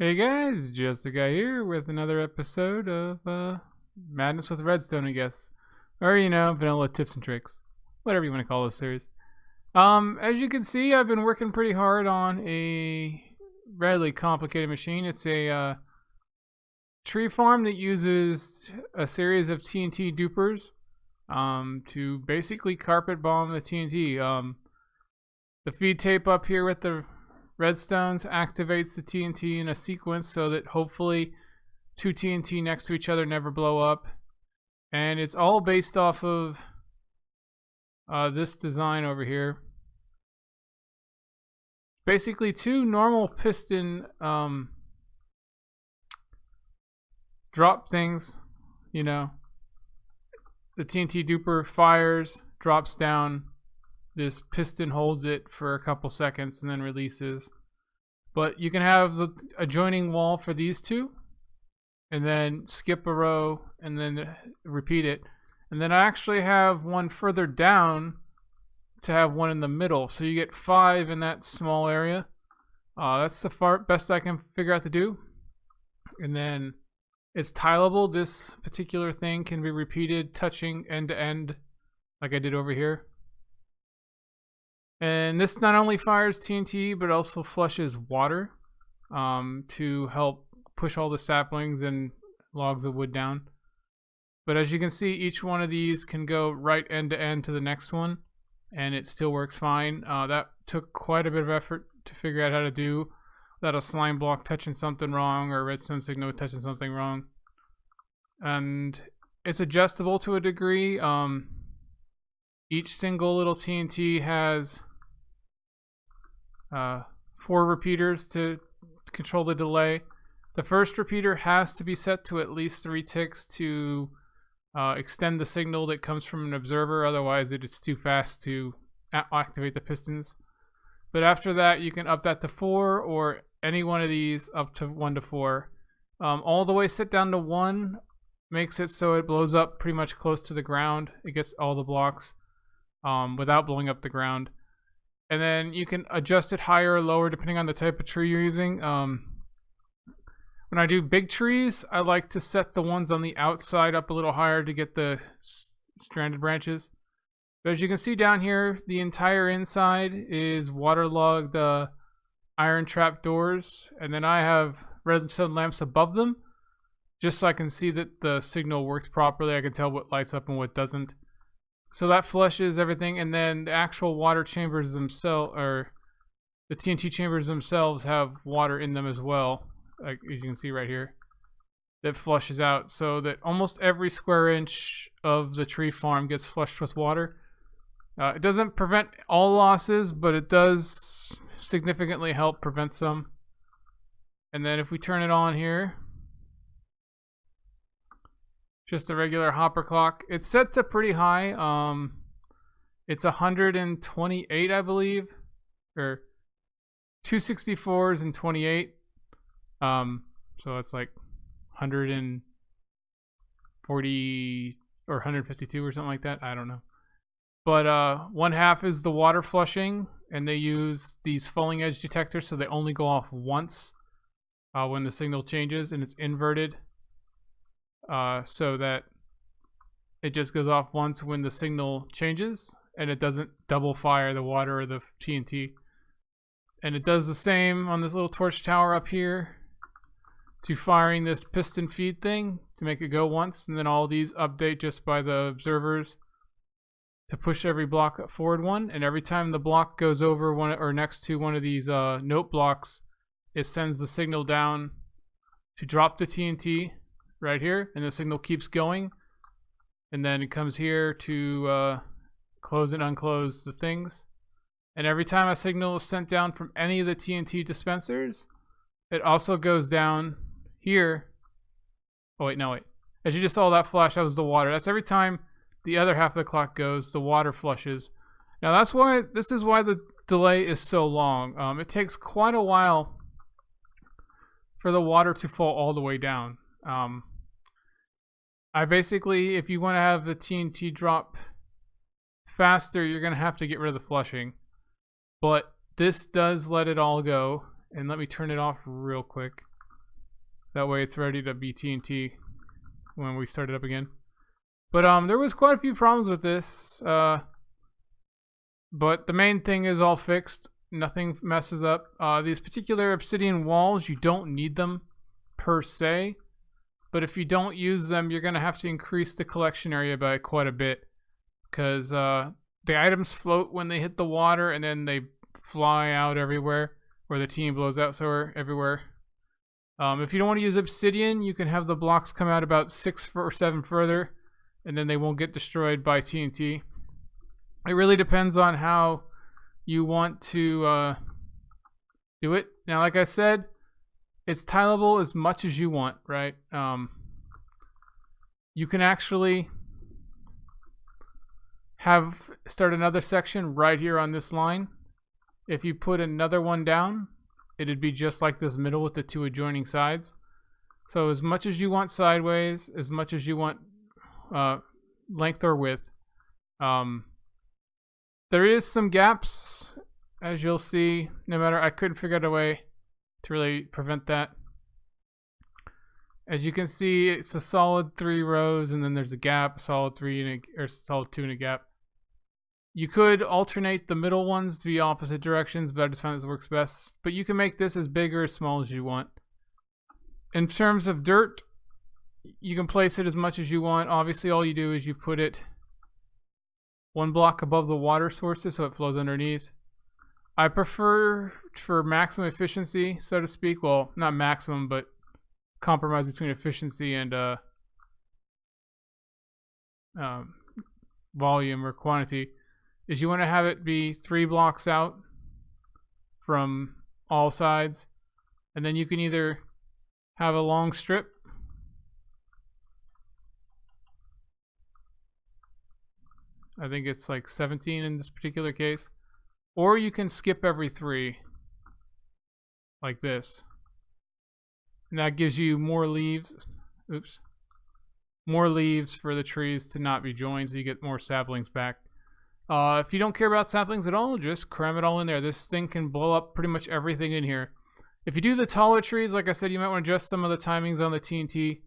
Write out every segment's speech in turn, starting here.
Hey guys, Justa guy here with another episode of Madness with Redstone, I guess. Or, vanilla tips and tricks. Whatever you want to call this series. As you can see, I've been working pretty hard on a rather complicated machine. It's a tree farm that uses a series of TNT dupers to basically carpet bomb the TNT. The feed tape up here with the redstones activates the TNT in a sequence so that hopefully two TNT next to each other never blow up. And it's all based off of this design over here. Basically two normal piston drop things, the TNT duper fires, drops down. This piston holds it for a couple seconds and then releases. But you can have the adjoining wall for these two, and then skip a row, and then repeat it. And then I actually have one further down to have one in the middle. So you get 5 in that small area. That's the best I can figure out to do. And then it's tileable. This particular thing can be repeated, touching end to end, like I did over here. And this not only fires TNT, but also flushes water to help push all the saplings and logs of wood down. But as you can see, each one of these can go right end to end to the next one, and it still works fine. That took quite a bit of effort to figure out how to do without a slime block touching something wrong or a redstone signal touching something wrong. And it's adjustable to a degree. Each single little TNT has 4 repeaters to control the delay. The first repeater has to be set to at least 3 ticks to extend the signal that comes from an observer, otherwise it's too fast to activate the pistons. But after that, you can up that to 4, or any one of these up to 1 to 4. All the way set down to 1 makes it so it blows up pretty much close to the ground. It gets all the blocks without blowing up the ground. And then you can adjust it higher or lower depending on the type of tree you're using. When I do big trees, I like to set the ones on the outside up a little higher to get the stranded branches. But as you can see down here, the entire inside is waterlogged iron trap doors. And then I have redstone lamps above them, just so I can see that the signal works properly. I can tell what lights up and what doesn't. So that flushes everything, and then the actual water chambers themselves, or the TNT chambers themselves, have water in them as well, like as you can see right here, that flushes out, so that almost every square inch of the tree farm gets flushed with water. It doesn't prevent all losses, but it does significantly help prevent some. And then if we turn it on here, just a regular hopper clock. It's set to pretty high. It's 128, I believe, or 264s and 28. So it's like 140 or 152 or something like that. I don't know. But 1/2 is the water flushing, and they use these falling edge detectors, so they only go off once when the signal changes, and it's inverted. So that it just goes off once when the signal changes, and it doesn't double fire the water or the TNT. And it does the same on this little torch tower up here to firing this piston feed thing to make it go once, and then all these update just by the observers to push every block forward one. And every time the block goes over one or next to one of these note blocks, it sends the signal down to drop the TNT right here, and the signal keeps going, and then it comes here to close and unclose the things. And every time a signal is sent down from any of the TNT dispensers, it also goes down here. Oh wait, no wait. As you just saw, that flash, that was the water. That's every time the other half of the clock goes, the water flushes. Now this is why the delay is so long. It takes quite a while for the water to fall all the way down. I basically, if you want to have the TNT drop faster, you're going to have to get rid of the flushing. But this does let it all go. And let me turn it off real quick. That way it's ready to be TNT when we start it up again. But there was quite a few problems with this. But the main thing is all fixed. Nothing messes up. These particular obsidian walls, you don't need them per se. But if you don't use them, you're going to have to increase the collection area by quite a bit. Because the items float when they hit the water and then they fly out everywhere. Or the team blows out everywhere. If you don't want to use obsidian, you can have the blocks come out about 6 or 7 further. And then they won't get destroyed by TNT. It really depends on how you want to do it. Now, like I said, it's tileable as much as you want, right? You can actually start another section right here on this line. If you put another one down, it'd be just like this middle with the 2 adjoining sides. So as much as you want sideways, as much as you want length or width. There is some gaps, as you'll see. No matter, I couldn't figure out a way to really prevent that. As you can see, it's a solid 3 rows, and then there's a gap, solid 3 or solid 2 and a gap. You could alternate the middle ones to be opposite directions, but I just found this works best. But you can make this as big or as small as you want. In terms of dirt, you can place it as much as you want. Obviously, all you do is you put it 1 block above the water sources so it flows underneath. I prefer, for maximum efficiency, so to speak, well, not maximum, but compromise between efficiency and volume or quantity, is you want to have it be 3 blocks out from all sides, and then you can either have a long strip I think it's like 17 in this particular case. Or you can skip every 3 like this. And that gives you more leaves. Oops. More leaves for the trees to not be joined so you get more saplings back. If you don't care about saplings at all, just cram it all in there. This thing can blow up pretty much everything in here. If you do the taller trees, like I said, you might want to adjust some of the timings on the TNT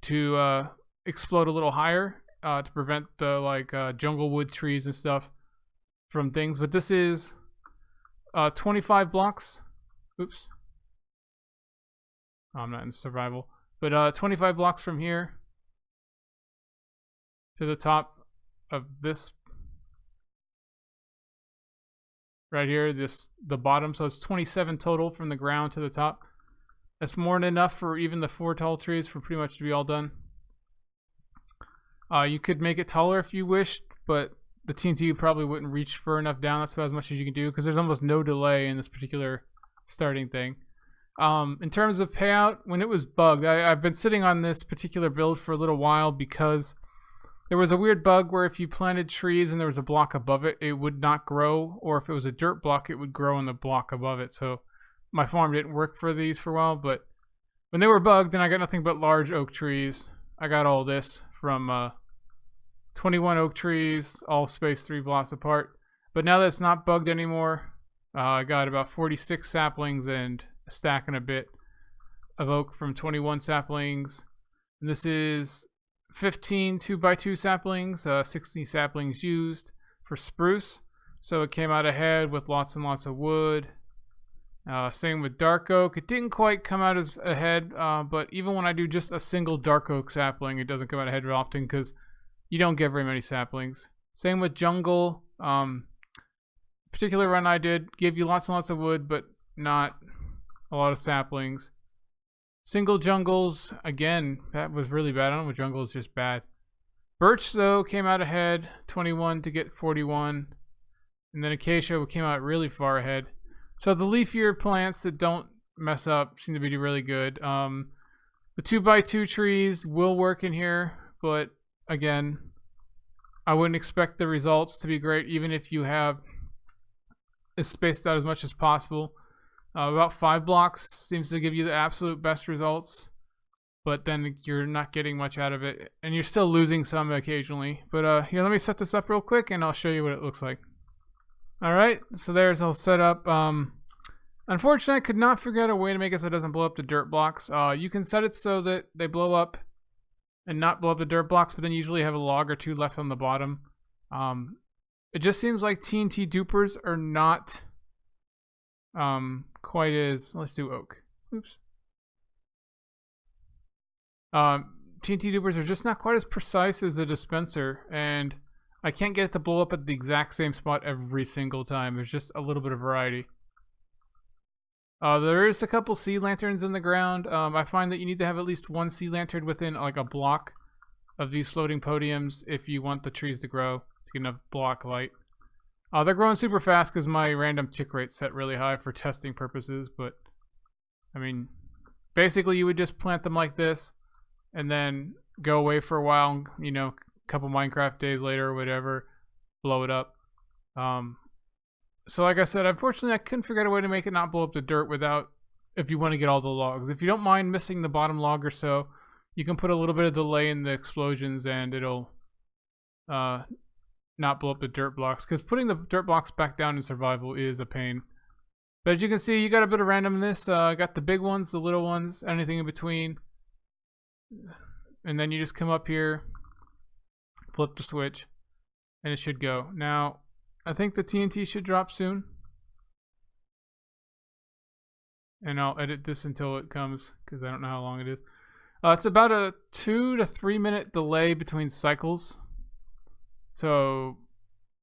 to explode a little higher to prevent the jungle wood trees and stuff from things. But this is 25 blocks. Oops. Oh, I'm not in survival. But 25 blocks from here to the top of this right here, the bottom. So it's 27 total from the ground to the top. That's more than enough for even the 4 tall trees for pretty much to be all done. You could make it taller if you wished, but the TNT probably wouldn't reach far enough down. That's about as much as you can do because there's almost no delay in this particular starting thing. In terms of payout, when it was bugged, I've been sitting on this particular build for a little while because there was a weird bug where if you planted trees and there was a block above it, it would not grow, or if it was a dirt block, it would grow in the block above it. So my farm didn't work for these for a while, but when they were bugged, then I got nothing but large oak trees. I got all this from 21 oak trees, all spaced 3 blocks apart. But now that it's not bugged anymore, I got about 46 saplings and a stack and a bit of oak from 21 saplings. And this is 15 2x2 saplings, 60 saplings used for spruce. So it came out ahead with lots and lots of wood. Same with dark oak. It didn't quite come out as ahead, but even when I do just a single dark oak sapling, it doesn't come out ahead very often because you don't get very many saplings. Same with jungle. Particular run I did gave you lots and lots of wood, but not a lot of saplings. Single jungles, again, that was really bad. I don't know what jungle is just bad. Birch, though, came out ahead, 21 to get 41. And then acacia came out really far ahead. So the leafier plants that don't mess up seem to be really good. The 2x2 trees will work in here, but again, I wouldn't expect the results to be great even if you have it spaced out as much as possible. About 5 blocks seems to give you the absolute best results, but then you're not getting much out of it, and you're still losing some occasionally. But here, let me set this up real quick, and I'll show you what it looks like. Alright, so there's all set up. Unfortunately, I could not figure out a way to make it so it doesn't blow up the dirt blocks. You can set it so that they blow up and not blow up the dirt blocks, but then you usually have a log or two left on the bottom. It just seems like TNT dupers are not quite as... Let's do oak. Oops. TNT dupers are just not quite as precise as a dispenser, and I can't get it to blow up at the exact same spot every single time. There's just a little bit of variety. There is a couple sea lanterns in the ground. I find that you need to have at least one sea lantern within like a block of these floating podiums if you want the trees to grow to get enough block light. They're growing super fast because my random tick rate's set really high for testing purposes, but I mean, basically you would just plant them like this and then go away for a while, you know, a couple Minecraft days later or whatever, blow it up. So like I said, unfortunately I couldn't figure out a way to make it not blow up the dirt without, if you want to get all the logs. If you don't mind missing the bottom log or so, you can put a little bit of delay in the explosions and it'll not blow up the dirt blocks, because putting the dirt blocks back down in survival is a pain. But as you can see, you got a bit of randomness. Got the big ones, the little ones, anything in between. And then you just come up here, flip the switch, and it should go. Now, I think the TNT should drop soon. And I'll edit this until it comes, because I don't know how long it is. It's about a 2 to 3 minute delay between cycles. So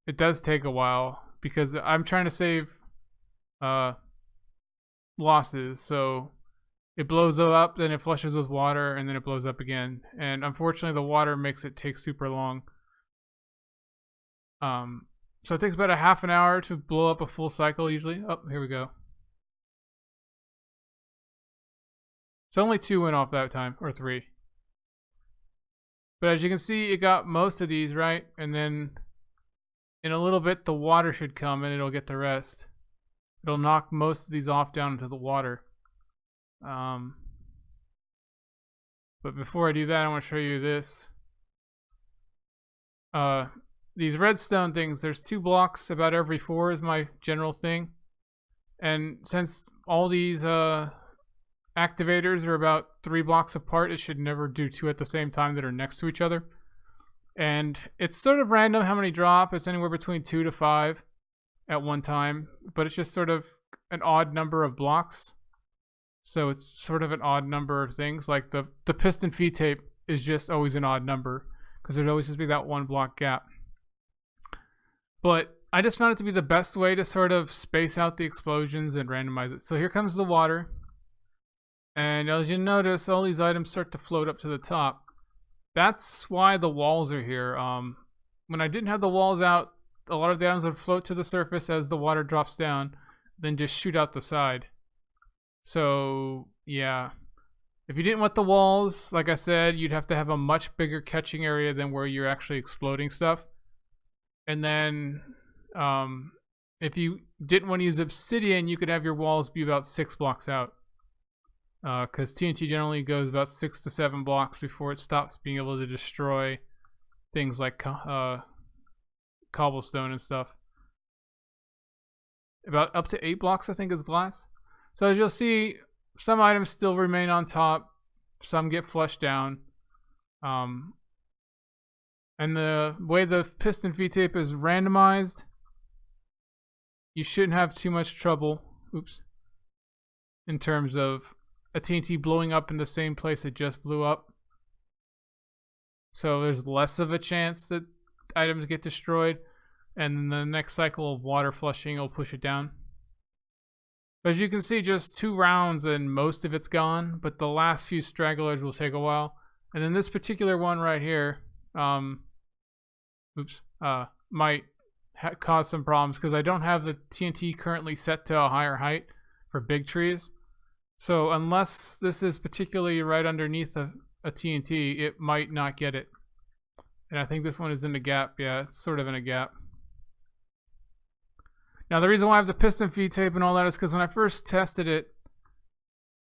it does take a while, because I'm trying to save losses. So it blows up, then it flushes with water, and then it blows up again. And unfortunately, the water makes it take super long. So it takes about a half an hour to blow up a full cycle usually. Oh, here we go. So only 2 went off that time, or 3. But as you can see, it got most of these, right? And then in a little bit, the water should come and it'll get the rest. It'll knock most of these off down into the water. But before I do that, I want to show you this. These redstone things, there's 2 blocks about every 4 is my general thing. And since all these activators are about 3 blocks apart, it should never do 2 at the same time that are next to each other. And it's sort of random how many drop. It's anywhere between 2 to 5 at one time, but it's just sort of an odd number of blocks. So it's sort of an odd number of things. Like the piston feed tape is just always an odd number, because there's always just be that 1 block gap. But I just found it to be the best way to sort of space out the explosions and randomize it. So here comes the water. And as you notice, all these items start to float up to the top. That's why the walls are here. When I didn't have the walls out, a lot of the items would float to the surface as the water drops down, then just shoot out the side. So, yeah. If you didn't want the walls, like I said, you'd have to have a much bigger catching area than where you're actually exploding stuff. And then, if you didn't want to use obsidian, you could have your walls be about 6 blocks out. Because TNT generally goes about 6 to 7 blocks before it stops being able to destroy things like cobblestone and stuff. About up to 8 blocks, I think, is glass. So as you'll see, some items still remain on top, some get flushed down. And the way the piston V-tape is randomized, you shouldn't have too much trouble, in terms of a TNT blowing up in the same place it just blew up. So there's less of a chance that items get destroyed, and then the next cycle of water flushing will push it down. But as you can see, just 2 rounds and most of it's gone, but the last few stragglers will take a while. And then this particular one right here, might cause some problems because I don't have the TNT currently set to a higher height for big trees. So unless this is particularly right underneath a TNT, it might not get it. And I think this one is in a gap. Yeah, it's sort of in a gap. Now the reason why I have the piston feed tape and all that is because when I first tested it,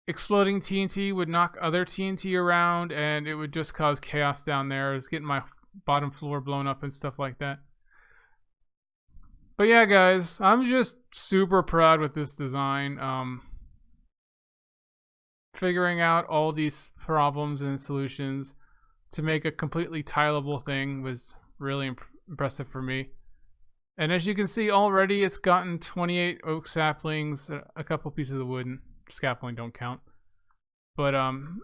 exploding TNT would knock other TNT around and it would just cause chaos down there. I was getting my bottom floor blown up and stuff like that. But yeah, guys, I'm just super proud with this design. Figuring out all these problems and solutions to make a completely tileable thing was really impressive for me. And as you can see already, it's gotten 28 oak saplings, a couple pieces of wood, and scaffolding don't count. But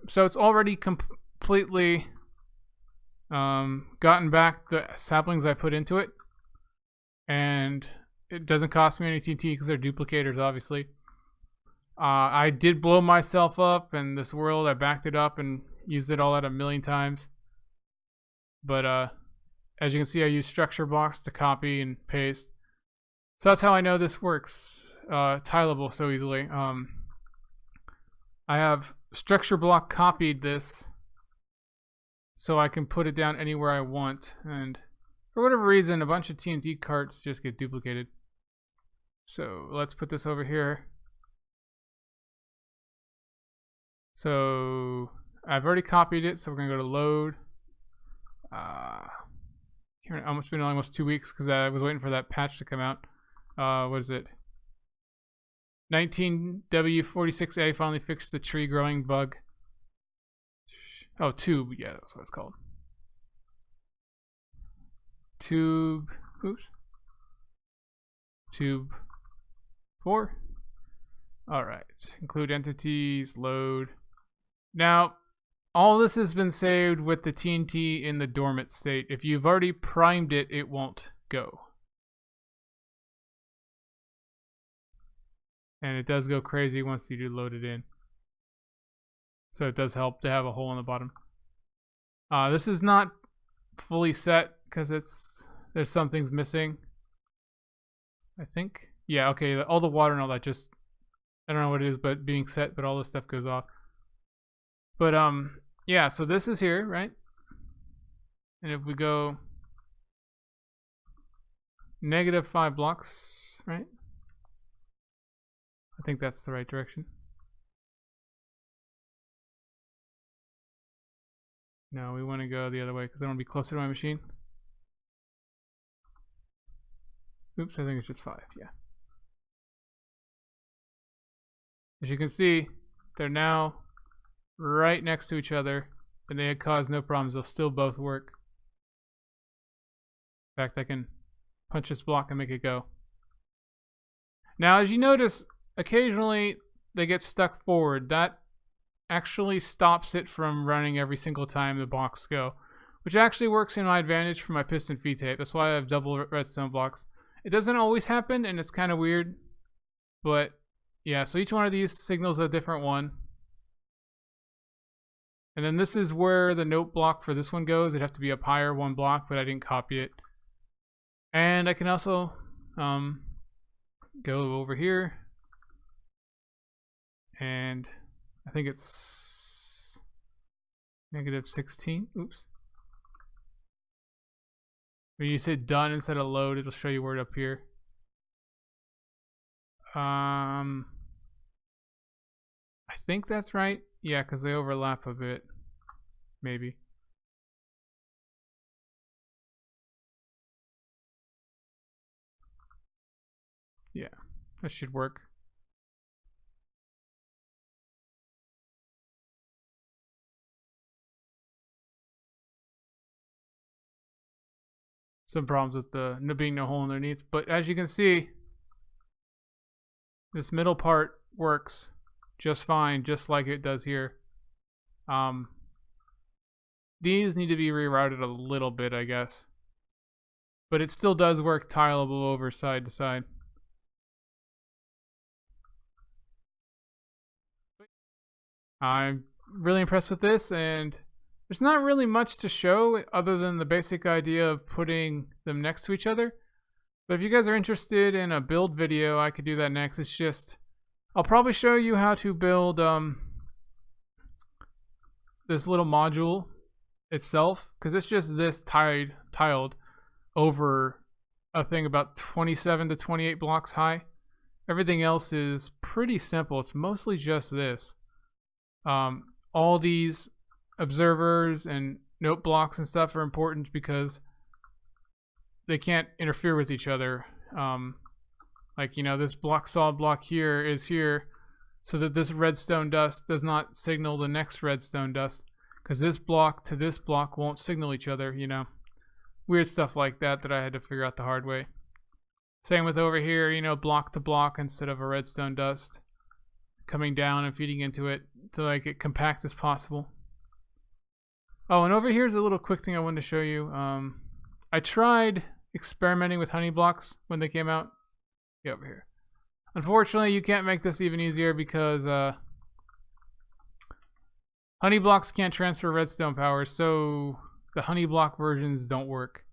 so it's already completely gotten back the saplings I put into it, and it doesn't cost me any TNT because they're duplicators, obviously. I did blow myself up in this world. I backed it up and used it all out 1,000,000 times. But as you can see, I use structure blocks to copy and paste. So that's how I know this works tileable so easily. I have structure block copied this so I can put it down anywhere I want. And for whatever reason, a bunch of TNT carts just get duplicated. So let's put this over here. So I've already copied it, so we're gonna go to load. Almost been almost 2 weeks because I was waiting for that patch to come out. What is it? 19W46A finally fixed the tree growing bug. Oh, tube. Yeah, that's what it's called. Tube. Oops. Tube 4. Alright. Include entities. Load. Now, all this has been saved with the TNT in the dormant state. If you've already primed it, it won't go. And it does go crazy once you do load it in. So it does help to have a hole in the bottom. This is not fully set because there's some things missing, I think. Yeah, okay, all the water and all that just, I don't know what it is, but being set, but all this stuff goes off. But yeah, so this is here, right? And if we go -5 blocks, right? I think that's the right direction. No, we want to go the other way because I want to be closer to my machine. Oops, I think it's just 5, yeah. As you can see, they're now right next to each other, and they cause no problems. They'll still both work. In fact, I can punch this block and make it go. Now, as you notice, occasionally they get stuck forward. That actually stops it from running every single time the blocks go, which actually works in my advantage for my piston feed tape. That's why I have double redstone blocks. It doesn't always happen, and it's kind of weird, but yeah, so each one of these signals a different one. And then this is where the note block for this one goes. It'd have to be up higher 1 block, but I didn't copy it. And I can also go over here, and I think it's -16. Oops. When you say done instead of load, it'll show you word up here. I think that's right. Yeah, because they overlap a bit. Maybe. Yeah, that should work. Some problems with the being no hole underneath, but as you can see, this middle part works just fine, just like it does here. These need to be rerouted a little bit, I guess, but it still does work tileable over side to side. I'm really impressed with this, and there's not really much to show other than the basic idea of putting them next to each other. But if you guys are interested in a build video, I could do that next. It's just, I'll probably show you how to build this little module itself, because it's just this tiled over a thing about 27 to 28 blocks high. Everything else is pretty simple. It's mostly just this. All these observers and note blocks and stuff are important because they can't interfere with each other Like, you know, this block solid block here is here, so that this redstone dust does not signal the next redstone dust, because this block to this block won't signal each other, you know. Weird stuff like that that I had to figure out the hard way. Same with over here, you know, block to block instead of a redstone dust coming down and feeding into it to make it compact as possible. Oh, and over here's a little quick thing I wanted to show you. I tried experimenting with honey blocks when they came out. Yeah, over here. Unfortunately, you can't make this even easier because honey blocks can't transfer redstone power, so the honey block versions don't work.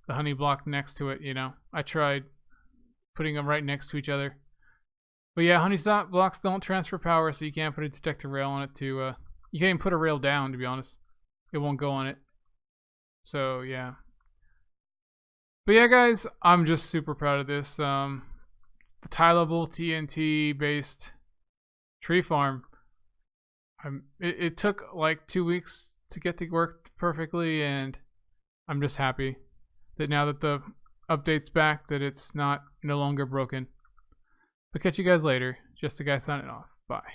The honey block next to it, you know. I tried putting them right next to each other. But yeah, honey blocks don't transfer power, so you can't put a detector rail on it to... you can't even put a rail down, to be honest. It won't go on it. So, yeah. But yeah, guys, I'm just super proud of this. The Scalable TNT based tree farm. It took like 2 weeks to get to work perfectly, and I'm just happy that now that the update's back, that it's no longer broken. But catch you guys later. Just a guy signing off. Bye.